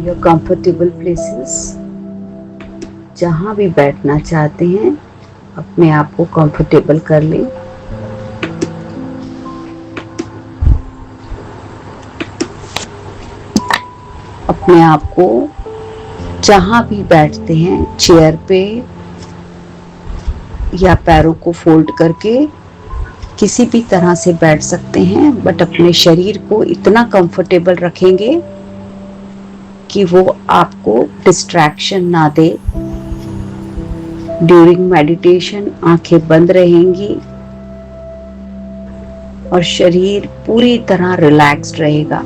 your comfortable places। जहाँ भी बैठना चाहते हैं अपने आप को कंफर्टेबल कर लें। अपने आप को जहाँ भी बैठते हैं, चेयर पे या पैरों को फोल्ड करके किसी भी तरह से बैठ सकते हैं, बट अपने शरीर को इतना कंफर्टेबल रखेंगे कि वो आपको डिस्ट्रैक्शन ना दे। ड्यूरिंग मेडिटेशन आंखें बंद रहेंगी और शरीर पूरी तरह रिलैक्स्ड रहेगा।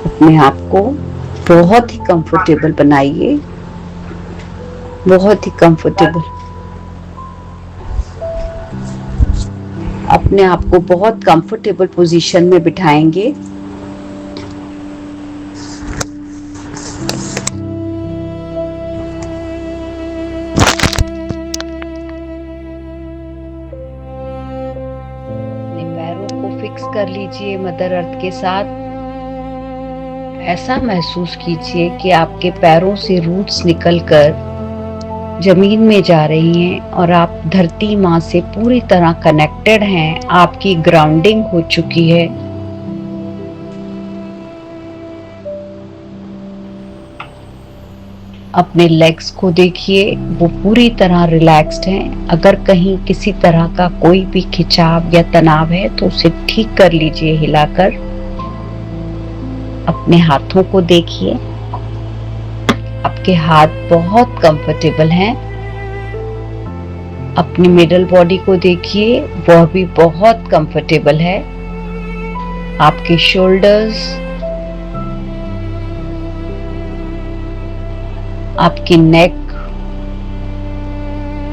अपने आप को बहुत ही कंफर्टेबल बनाइए, बहुत ही कंफर्टेबल। अपने आप को बहुत कंफर्टेबल पोजीशन में बिठाएंगे। अपने पैरों को फिक्स कर लीजिए मदर अर्थ के साथ। ऐसा महसूस कीजिए कि आपके पैरों से रूट्स निकलकर जमीन में जा रही हैं और आप धरती माँ से पूरी तरह कनेक्टेड हैं। आपकी ग्राउंडिंग हो चुकी है। अपने लेग्स को देखिए, वो पूरी तरह रिलैक्स्ड हैं। अगर कहीं किसी तरह का कोई भी खिंचाव या तनाव है तो उसे ठीक कर लीजिए हिलाकर। अपने हाथों को देखिए, आपके हाथ बहुत कंफर्टेबल हैं। अपनी मिडल बॉडी को देखिए, वह भी बहुत कंफर्टेबल है। आपके शोल्डर्स, आपकी नेक,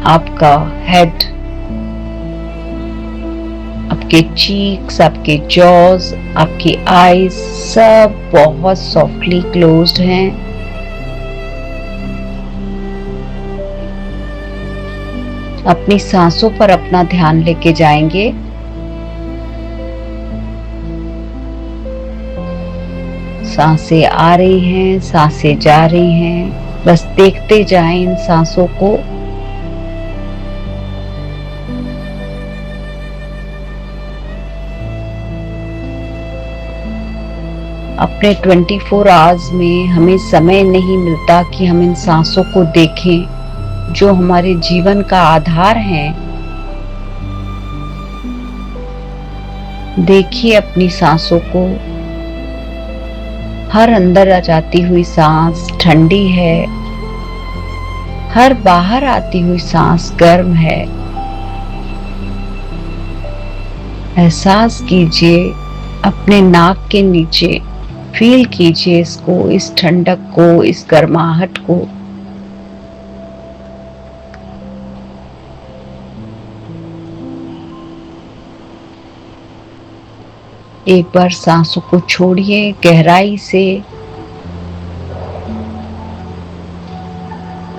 आपका हेड, आपके चीक्स, आपके जॉज, आपकी आईज सब बहुत सॉफ्टली क्लोज्ड हैं। अपनी सांसों पर अपना ध्यान लेके जाएंगे। सांसें आ रही हैं, सांसें जा रही हैं, बस देखते जाएं इन सांसों को। अपने 24 आवर्स में हमें समय नहीं मिलता कि हम इन सांसों को देखें जो हमारे जीवन का आधार है। देखिए अपनी सांसों को। हर अंदर आ जाती हुई सांस ठंडी है, हर बाहर आती हुई सांस गर्म है। एहसास कीजिए अपने नाक के नीचे, फील कीजिए इसको, इस ठंडक को, इस गर्माहट को। एक बार सांसों को छोड़िए गहराई से।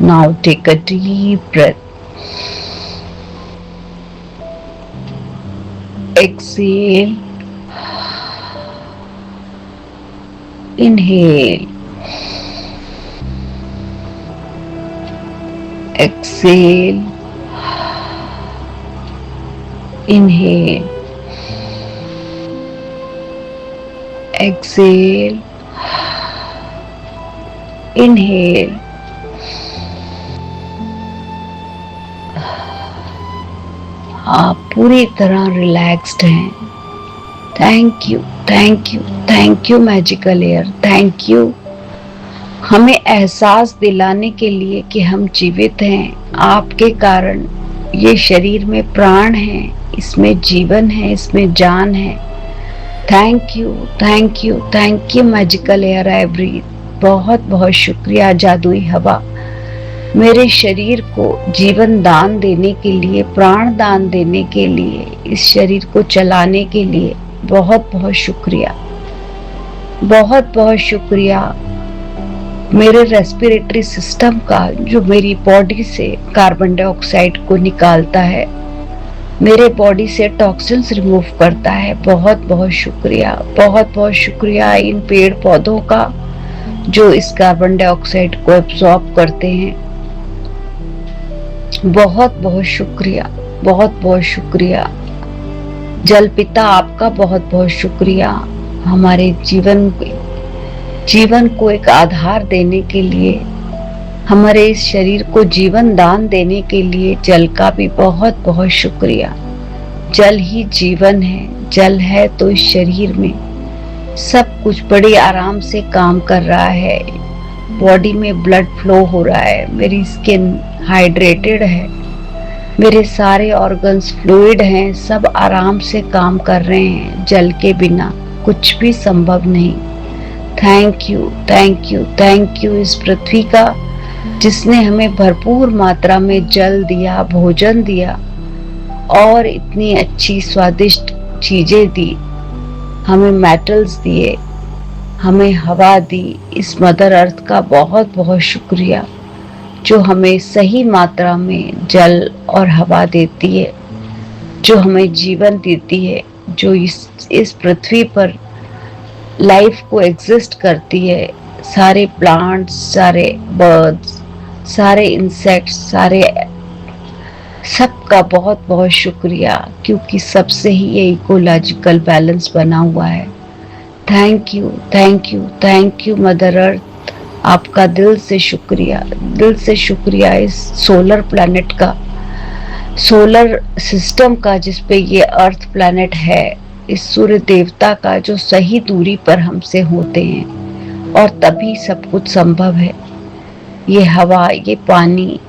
Now take a deep breath. Exhale, inhale, exhale, inhale, exhale, inhale, आप पूरी तरह रिलैक्स्ड हैं। Thank you, thank you, thank you magical air, thank you हमें एहसास दिलाने के लिए कि हम जीवित हैं। आपके कारण ये शरीर में प्राण है, इसमें जीवन है, इसमें जान है। Thank you, thank you, thank you magical air I breathe. बहुत बहुत शुक्रिया जादुई हवा, मेरे शरीर को जीवन दान देने के लिए, प्राण दान देने के लिए, इस शरीर को चलाने के लिए बहुत बहुत शुक्रिया। बहुत बहुत शुक्रिया मेरे रेस्पिरेटरी सिस्टम का, जो मेरी बॉडी से कार्बन डाइऑक्साइड को निकालता है। मेरे बॉडी से टॉक्सिन्स रिमूव करता है। बहुत बहुत शुक्रिया, बहुत बहुत शुक्रिया इन पेड़ पौधों का जो इस कार्बन डाइऑक्साइड को एब्जॉर्ब करते हैं। बहुत बहुत शुक्रिया, बहुत बहुत शुक्रिया। जल पिता आपका बहुत बहुत शुक्रिया, हमारे जीवन को एक आधार देने के लिए, हमारे इस शरीर को जीवन दान देने के लिए जल का भी बहुत बहुत शुक्रिया। जल ही जीवन है, जल है तो इस शरीर में सब कुछ बड़े आराम से काम कर रहा है। बॉडी में ब्लड फ्लो हो रहा है, मेरी स्किन हाइड्रेटेड है, मेरे सारे ऑर्गन्स फ्लूइड हैं, सब आराम से काम कर रहे हैं। जल के बिना कुछ भी संभव नहीं। Thank you, thank you, thank you इस पृथ्वी का जिसने हमें भरपूर मात्रा में जल दिया, भोजन दिया और इतनी अच्छी स्वादिष्ट चीजें दी, हमें मेटल्स दिए, हमें हवा दी। इस मदर अर्थ का बहुत बहुत शुक्रिया जो हमें सही मात्रा में जल और हवा देती है, जो हमें जीवन देती है, जो इस पृथ्वी पर लाइफ को एग्जिस्ट करती है। सारे प्लांट्स, सारे बर्ड्स, सारे इंसेक्ट्स, सारे सबका बहुत बहुत शुक्रिया, क्योंकि सबसे ही ये इकोलॉजिकल बैलेंस बना हुआ है। Thank you, thank you, thank you mother earth, आपका दिल से शुक्रिया, दिल से शुक्रिया इस सोलर प्लैनेट का, सोलर सिस्टम का जिसपे ये अर्थ प्लैनेट है, इस सूर्य देवता का जो सही दूरी पर हमसे होते हैं और तभी सब कुछ संभव है। ये हवा, ये पानी,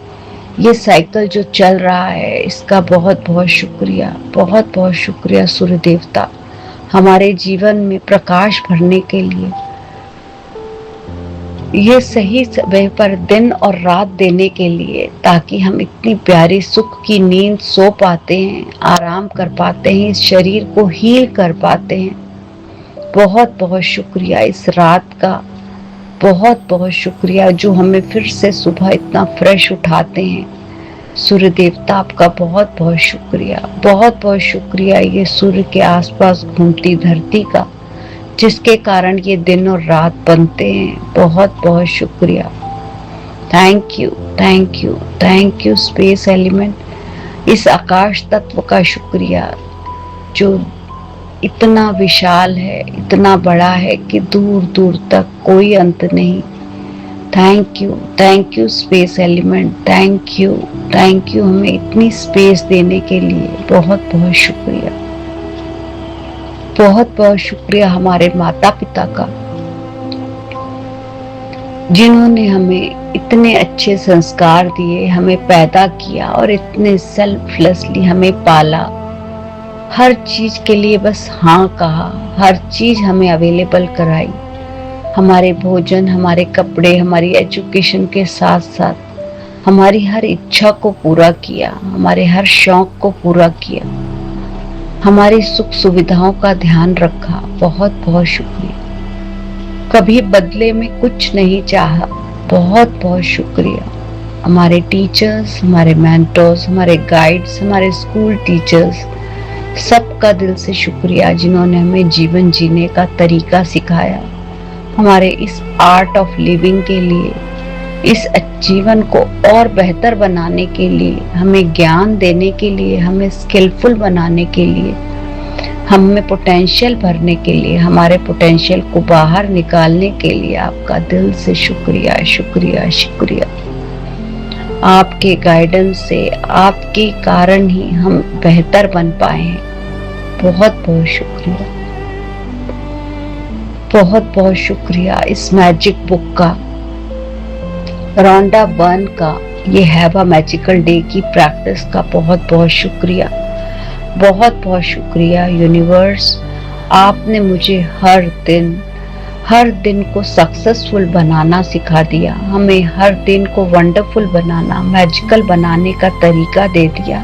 ये साइकिल जो चल रहा है, इसका बहुत बहुत शुक्रिया, बहुत बहुत शुक्रिया सूर्य देवता, हमारे जीवन में प्रकाश भरने के लिए, ये सही समय पर दिन और रात देने के लिए, ताकि हम इतनी प्यारी सुख की नींद सो पाते हैं, आराम कर पाते हैं, इस शरीर को हील कर पाते हैं। बहुत बहुत शुक्रिया इस रात का, बहुत बहुत शुक्रिया जो हमें फिर से सुबह इतना फ्रेश उठाते हैं। सूर्य देवता आपका बहुत बहुत शुक्रिया, बहुत बहुत शुक्रिया ये सूर्य के आसपास घूमती धरती का, जिसके कारण ये दिन और रात बनते हैं। बहुत बहुत शुक्रिया। Thank you, thank you, thank you space element, इस आकाश तत्व का शुक्रिया जो इतना विशाल है, इतना बड़ा है कि दूर दूर तक कोई अंत नहीं। Thank you space element, thank you हमें इतनी स्पेस देने के लिए बहुत बहुत शुक्रिया। बहुत बहुत शुक्रिया हमारे माता पिता का जिन्होंने हमें इतने अच्छे संस्कार दिए, हमें पैदा किया और इतने सेल्फलेसली हमें पाला। हर चीज के लिए बस हाँ कहा, हर चीज हमें अवेलेबल कराई, हमारे भोजन, हमारे कपड़े, हमारी एजुकेशन के साथ साथ हमारी हर इच्छा को पूरा किया, हमारे हर शौक को पूरा किया, हमारी सुख सुविधाओं का ध्यान रखा। बहुत बहुत शुक्रिया। कभी बदले में कुछ नहीं चाहा। बहुत बहुत शुक्रिया हमारे टीचर्स, हमारे मेंटर्स, हमारे गाइड्स, हमारे स्कूल टीचर्स, सबका दिल से शुक्रिया जिन्होंने हमें जीवन जीने का तरीका सिखाया। हमारे इस आर्ट ऑफ लिविंग के लिए, इस जीवन को और बेहतर बनाने के लिए, हमें ज्ञान देने के लिए, हमें स्किलफुल बनाने के लिए, हम में पोटेंशियल भरने के लिए, हमारे पोटेंशियल को बाहर निकालने के लिए आपका दिल से शुक्रिया, शुक्रिया, शुक्रिया। आपके गाइडेंस से, आपके कारण ही हम बेहतर बन पाए हैं। बहुत बहुत शुक्रिया, बहुत बहुत शुक्रिया इस मैजिक बुक का, रॉन्डा बर्न का, ये हैव अ मैजिकल डे की प्रैक्टिस का बहुत बहुत शुक्रिया। बहुत बहुत शुक्रिया यूनिवर्स, आपने मुझे हर दिन को सक्सेसफुल बनाना सिखा दिया, हमें हर दिन को वंडरफुल बनाना, मैजिकल बनाने का तरीका दे दिया,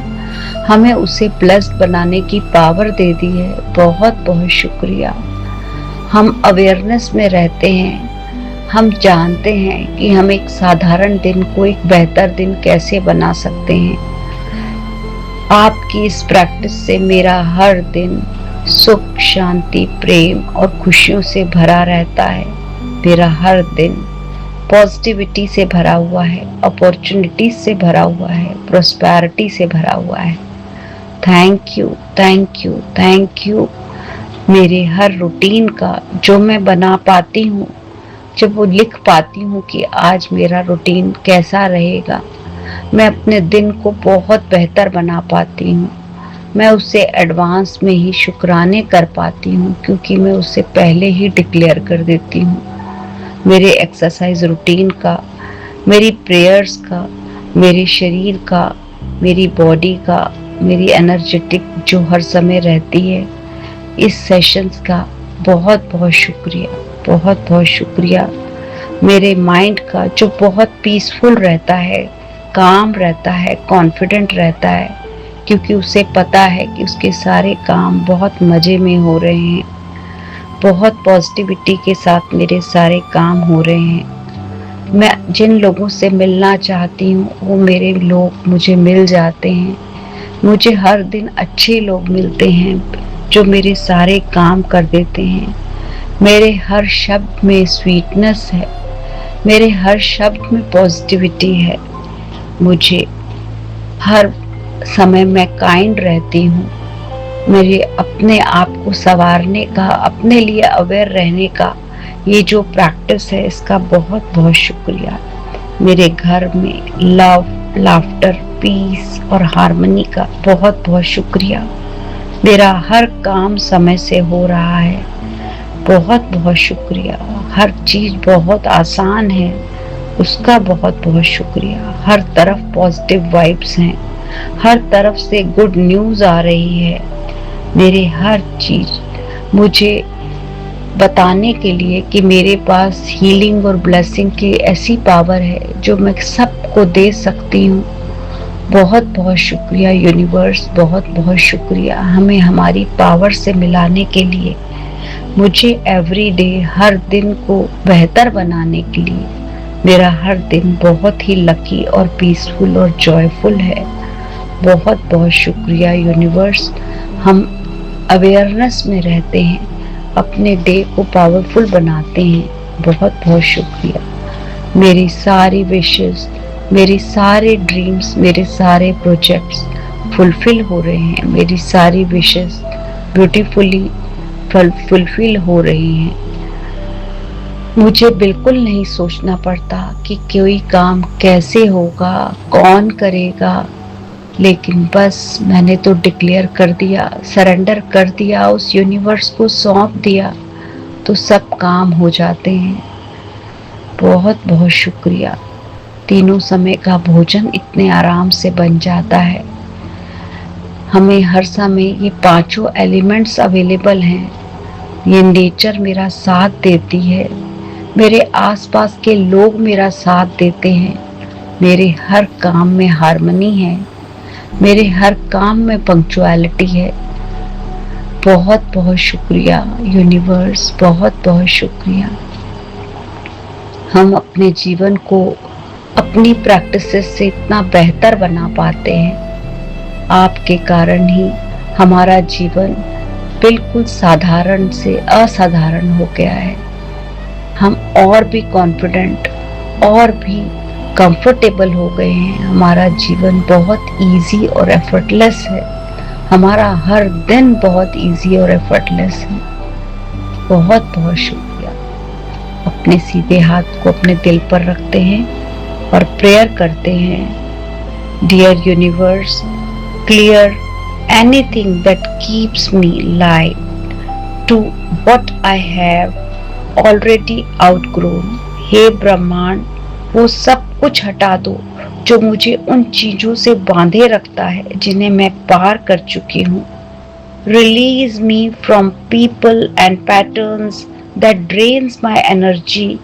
हमें उसे ब्लेस्ड बनाने की पावर दे दी है। बहुत बहुत शुक्रिया। हम अवेयरनेस में रहते हैं, हम जानते हैं कि हम एक साधारण दिन को एक बेहतर दिन कैसे बना सकते हैं। आपकी इस प्रैक्टिस से मेरा हर दिन सुख, शांति, प्रेम और खुशियों से भरा रहता है। मेरा हर दिन पॉजिटिविटी से भरा हुआ है, अपॉर्चुनिटी से भरा हुआ है, प्रोस्पैरिटी से भरा हुआ है। Thank you, thank you, thank you. मेरे हर रूटीन का जो मैं बना पाती हूँ, जब वो लिख पाती हूँ कि आज मेरा रूटीन कैसा रहेगा, मैं अपने दिन को बहुत बेहतर बना पाती हूँ। मैं उसे एडवांस में ही शुक्राने कर पाती हूँ, क्योंकि मैं उसे पहले ही डिक्लेयर कर देती हूँ। मेरे एक्सरसाइज रूटीन का, मेरी प्रेयर्स का, मेरे शरीर का, मेरी बॉडी का, मेरी एनर्जेटिक जो हर समय रहती है, इस सेशंस का बहुत बहुत शुक्रिया, बहुत बहुत शुक्रिया। मेरे माइंड का जो बहुत पीसफुल रहता है, काम रहता है, कॉन्फिडेंट रहता है, क्योंकि उसे पता है कि उसके सारे काम बहुत मज़े में हो रहे हैं, बहुत पॉजिटिविटी के साथ मेरे सारे काम हो रहे हैं। मैं जिन लोगों से मिलना चाहती हूँ वो मेरे लोग मुझे मिल जाते हैं। मुझे हर दिन अच्छे लोग मिलते हैं जो मेरे सारे काम कर देते हैं। मेरे हर शब्द में स्वीटनेस है, मेरे हर शब्द में पॉजिटिविटी है। मुझे हर समय मैं काइंड रहती हूँ। मेरे अपने आप को संवारने का, अपने लिए अवेयर रहने का ये जो प्रैक्टिस है, इसका बहुत बहुत शुक्रिया। मेरे घर में लव, लाफ्टर, पीस और हार्मनी का बहुत बहुत शुक्रिया। मेरा हर काम समय से हो रहा है, बहुत बहुत शुक्रिया। हर चीज़ बहुत आसान है, उसका बहुत बहुत शुक्रिया। हर तरफ पॉजिटिव वाइब्स हैं, हर तरफ से गुड न्यूज़ आ रही है। मेरे हर चीज़ मुझे बताने के लिए कि मेरे पास हीलिंग और ब्लेसिंग की ऐसी पावर है जो मैं सबको दे सकती हूँ। बहुत बहुत शुक्रिया यूनिवर्स, बहुत बहुत शुक्रिया हमें हमारी पावर से मिलाने के लिए, मुझे एवरी डे हर दिन को बेहतर बनाने के लिए। मेरा हर दिन बहुत ही लकी और पीसफुल और जॉयफुल है। बहुत बहुत शुक्रिया यूनिवर्स। हम अवेयरनेस में रहते हैं, अपने डे को पावरफुल बनाते हैं। बहुत बहुत शुक्रिया। मेरी सारी विशेस, मेरी सारे ड्रीम्स, मेरे सारे प्रोजेक्ट्स फुलफिल हो रहे हैं। मेरी सारी विशेस ब्यूटीफुली फुलफिल हो रही हैं। मुझे बिल्कुल नहीं सोचना पड़ता कि कोई काम कैसे होगा, कौन करेगा, लेकिन बस मैंने तो डिक्लेयर कर दिया, सरेंडर कर दिया, उस यूनिवर्स को सौंप दिया, तो सब काम हो जाते हैं। बहुत बहुत शुक्रिया। तीनों समय का भोजन इतने आराम से बन जाता है। हमें हर समय ये पांचों एलिमेंट्स अवेलेबल हैं। ये नेचर मेरा साथ देती है, मेरे आसपास के लोग मेरा साथ देते हैं। मेरे हर काम में हार्मनी है, मेरे हर काम में पंक्चुअलिटी है। बहुत बहुत शुक्रिया यूनिवर्स, बहुत बहुत शुक्रिया। हम अपने जीवन को अपनी प्रैक्टिसेस से इतना बेहतर बना पाते हैं। आपके कारण ही हमारा जीवन बिल्कुल साधारण से असाधारण हो गया है। हम और भी कॉन्फिडेंट और भी कंफर्टेबल हो गए हैं। हमारा जीवन बहुत इजी और एफर्टलेस है। हमारा हर दिन बहुत इजी और एफर्टलेस है। बहुत बहुत शुक्रिया। अपने सीधे हाथ को अपने दिल पर रखते हैं और प्रेयर करते हैं। Dear universe, clear anything that keeps me light to what I have already outgrown. हे ब्रह्मांड, वो सब कुछ हटा दो जो मुझे उन चीजों से बांधे रखता है जिन्हें मैं पार कर चुकी हूँ। Release me from people and patterns that drains my energy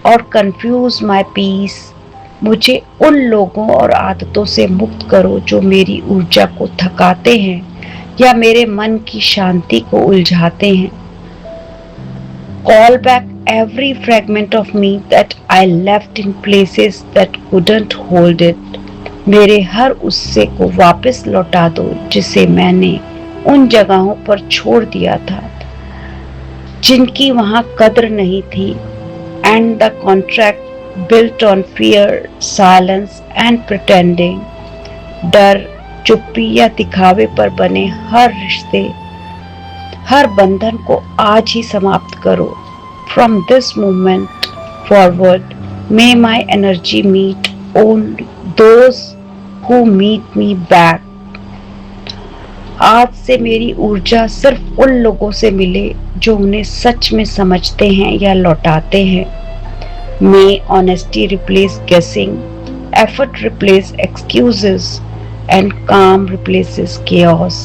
और कंफ्यूज माई पीस। मुझे उन लोगों और आदतों से मुक्त करो जो मेरी ऊर्जा को थकाते हैं या मेरे मन की शांति को उलझाते हैं। Call back every fragment of me that I left in places that couldn't hold it. मेरे हर उत्से को वापस लौटा दो जिसे मैंने उन जगहों पर छोड़ दिया था जिनकी वहां कद्र नहीं थी। And the contract built on fear, silence and pretending. डर, चुप्पी या दिखावे पर बने हर रिश्ते, हर बंधन को आज ही समाप्त करो। From this moment forward may my energy meet only those who meet me back। आज से मेरी ऊर्जा सिर्फ उन लोगों से मिले जो उन्हें सच में समझते हैं या लौटाते हैं। May honesty replace guessing, effort replace excuses and calm replaces chaos।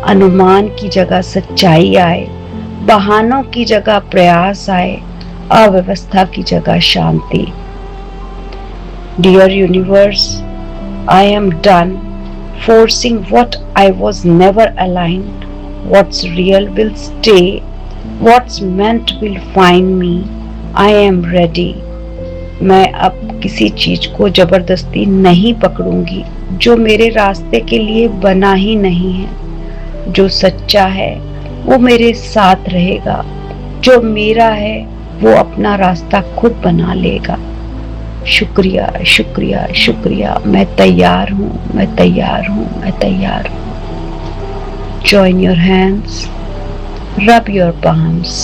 अनुमान की जगह सच्चाई आए, बहानों की जगह प्रयास आए, अव्यवस्था की जगह शांति। Dear universe, I am done forcing what I was never aligned। What's real will stay, what's meant will find me। I am ready। मैं अब किसी चीज को जबरदस्ती नहीं पकड़ूंगी जो मेरे रास्ते के लिए बना ही नहीं है। जो सच्चा है वो मेरे साथ रहेगा, जो मेरा है वो अपना रास्ता खुद बना लेगा। शुक्रिया, शुक्रिया, शुक्रिया। मैं तैयार हूँ, मैं तैयार हूँ, मैं तैयार हूँ। Join your hands, rub your palms।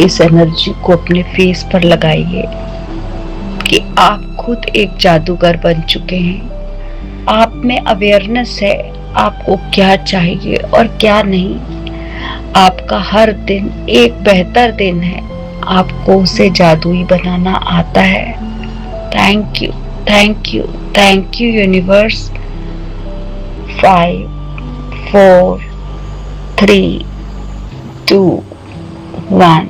इस एनर्जी को अपने फेस पर लगाइए कि आप खुद एक जादूगर बन चुके हैं। आप में अवेयरनेस है आपको क्या चाहिए और क्या नहीं। आपका हर दिन एक बेहतर दिन है, आपको उसे जादुई बनाना आता है। Thank you, thank you, thank you universe. 5 4 3 2 1।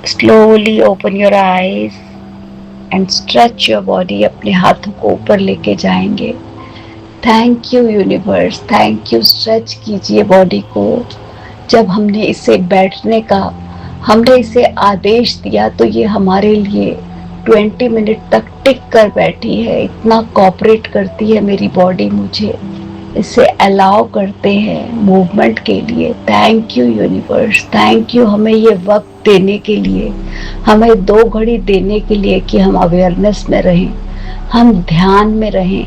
Slowly open your eyes and stretch your body। अपने हाथों को ऊपर लेके जाएंगे। Thank you universe, thank you. Stretch कीजिए बॉडी को। जब हमने इसे बैठने का, हमने इसे आदेश दिया तो ये हमारे लिए 20 मिनट तक टिक कर बैठी है। इतना कोऑपरेट करती है मेरी बॉडी, मुझे इसे अलाउ करते हैं मूवमेंट के लिए। Thank you universe, thank you हमें ये वक्त देने के लिए, हमें 2 घड़ी देने के लिए कि हम अवेयरनेस में रहें, हम ध्यान में रहें,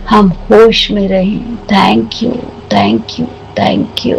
हम होश में रहें। Thank you, thank you, thank you.